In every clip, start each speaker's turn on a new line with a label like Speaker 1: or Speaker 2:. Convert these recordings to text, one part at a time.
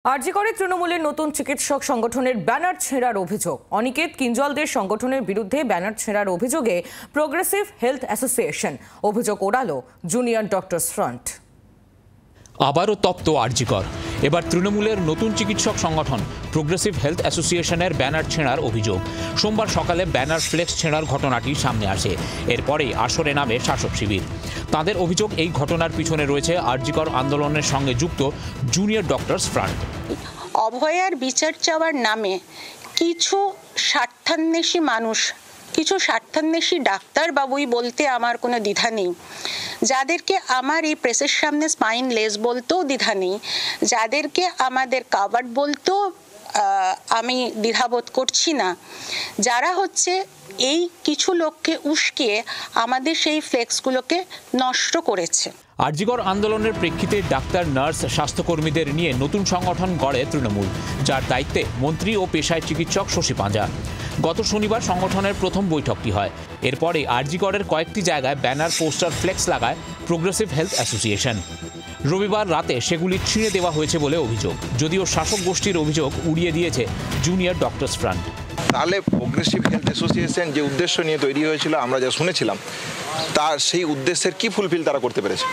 Speaker 1: আরজি করে তৃণমূলের নতুন চিকিৎসক সংগঠনের ব্যানার ছেঁড়ার অভিযোগ। অনিকেত কিঞ্জলদের সংগঠনের বিরুদ্ধে ব্যানার ছেঁড়ার অভিযোগে প্রোগ্রেসিভ হেলথ অ্যাসোসিয়েশন অভিযোগ ওড়ালো জুনিয়র ডক্টরস ফ্রন্ট।
Speaker 2: আবারও তপ্ত আরজিকর। এবার তৃণমূলের নতুন চিকিৎসক সংগঠন প্রোগ্রেসিভ হেলথ অ্যাসোসিয়েশনের ব্যানার ছেঁড়ার অভিযোগ। সোমবার সকালে ব্যানার ফ্লেক্স ছেঁড়ার ঘটনাটি সামনে আসে। এরপরেই আসরে নামে শাসক শিবির। তাদের অভিযোগ, এই ঘটনার পিছনে রয়েছে আরজিকর আন্দোলনের সঙ্গে যুক্ত জুনিয়র ডক্টরস ফ্রন্ট।
Speaker 3: অভয়ার বিচার চাওয়ার নামে কিছু স্বার্থান্বেষী মানুষ, কিছু স্বার্থান্বেষী ডাক্তার বাবুই বলতে আমার কোনো দ্বিধা নেই, যাদেরকে আমার এই প্রেসের সামনে স্পাইনলেস বলতেও দ্বিধা নেই, যাদেরকে আমাদের কাভার্ড বলতেও আমি দ্বিধাবোধ করছি না, যারা হচ্ছে এই কিছু লোককে উস্কিয়ে আমাদের সেই ফ্লেক্সগুলোকে নষ্ট করেছে।
Speaker 2: আরজিকর আন্দোলনের প্রেক্ষিতে ডাক্তার, নার্স, স্বাস্থ্যকর্মীদের নিয়ে নতুন সংগঠন গড়ে তৃণমূল, যার দায়িত্বে মন্ত্রী ও পেশায় চিকিৎসক শশী পাঁজা। গত শনিবার সংগঠনের প্রথম বৈঠকটি হয়। এরপরে আরজিকরের কয়েকটি জায়গায় ব্যানার, পোস্টার, ফ্লেক্স লাগায় প্রোগ্রেসিভ হেলথ অ্যাসোসিয়েশন। রবিবার রাতে সেগুলি ছিঁড়ে দেওয়া হয়েছে বলে অভিযোগ, যদিও শাসক গোষ্ঠীর অভিযোগ উড়িয়ে দিয়েছে জুনিয়র ডক্টরস ফ্রন্ট।
Speaker 4: তাহলে প্রোগ্রেসিভ হেলথ অ্যাসোসিয়েশন যে উদ্দেশ্য নিয়ে তৈরি হয়েছিল, আমরা যা শুনেছিলাম, তার সেই উদ্দেশ্যের কি ফুলফিল তারা করতে পেরেছে?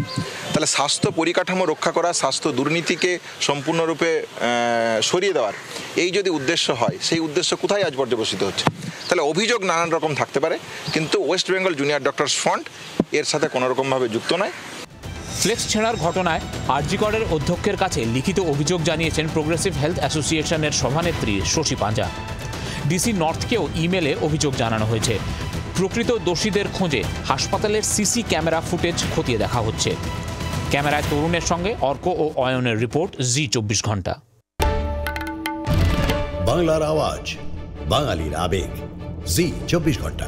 Speaker 4: তাহলে স্বাস্থ্য পরিকাঠামো রক্ষা করা, স্বাস্থ্য দুর্নীতিকে সম্পূর্ণরূপে সরিয়ে দেওয়ার এই যদি উদ্দেশ্য হয়, সেই উদ্দেশ্য কোথায় আজ পর্যবসিত হচ্ছে? তাহলে অভিযোগ নানান রকম থাকতে পারে, কিন্তু West Bengal junior doctors front এর সাথে কোনোরকমভাবে যুক্ত নয়।
Speaker 2: ফ্লেক্স ছেঁড়ার ঘটনায় আরজিকরের অধ্যক্ষের কাছে লিখিত অভিযোগ জানিয়েছেন প্রোগ্রেসিভ হেলথ অ্যাসোসিয়েশনের সভানেত্রী শশী পাঁজা। ডিসি নর্থকেও ইমেলে অভিযোগ জানানো হয়েছে। প্রকৃত দোষীদের খোঁজে হাসপাতালের সিসি ক্যামেরা ফুটেজ খতিয়ে দেখা হচ্ছে। ক্যামেরায় তরুণের সঙ্গে অর্ক ও অয়নের রিপোর্ট, জি 24 ঘন্টা।
Speaker 5: বাংলার আওয়াজ, বাঙালির আবেগ, জি 24 ঘন্টা।